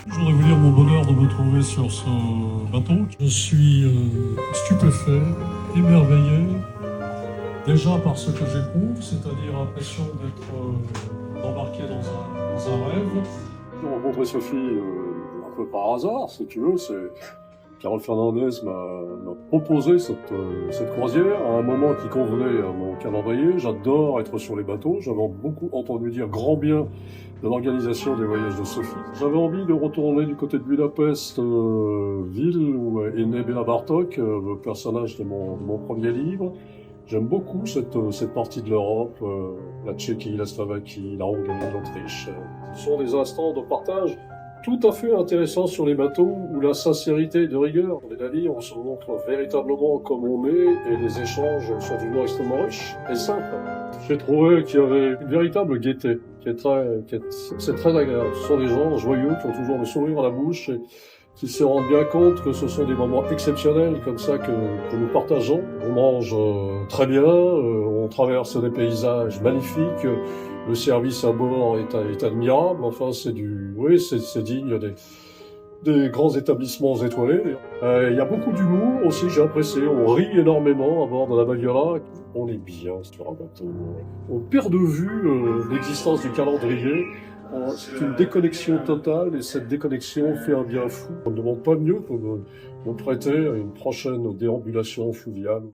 J'aurais voulu dire mon bonheur de vous trouver sur ce bateau. Je suis stupéfait, émerveillé, déjà par ce que j'éprouve, c'est-à-dire l'impression d'être embarqué dans un rêve. J'ai rencontré Sophie un peu par hasard, si tu veux. Carole Fernandez m'a proposé cette croisière à un moment qui convenait à mon calendrier. J'adore être sur les bateaux. J'avais beaucoup entendu dire grand bien de l'organisation des voyages de Sophie. J'avais envie de retourner du côté de Budapest, ville où est né Béla Bartók, le personnage de mon premier livre. J'aime beaucoup cette partie de l'Europe, la Tchéquie, la Slovaquie, la Hongrie, l'Autriche. Ce sont des instants de partage tout à fait intéressants sur les bateaux où la sincérité de rigueur des navires, on se montre véritablement comme on est et les échanges sont toujours extrêmement riches et simples. J'ai trouvé qu'il y avait une véritable gaieté c'est très agréable. Ce sont des gens joyeux qui ont toujours le sourire à la bouche et qui se rendent bien compte que ce sont des moments exceptionnels comme ça que nous partageons. On mange très bien, on traverse des paysages magnifiques, le service à bord est admirable, enfin c'est digne des grands établissements étoilés. Il y a beaucoup d'humour aussi, j'ai apprécié, on rit énormément à bord de la Bagiola. On est bien sur un bateau. On perd de vue l'existence du calendrier. C'est une déconnexion totale et cette déconnexion fait un bien fou. On ne demande pas mieux que de nous prêter à une prochaine déambulation fluviale.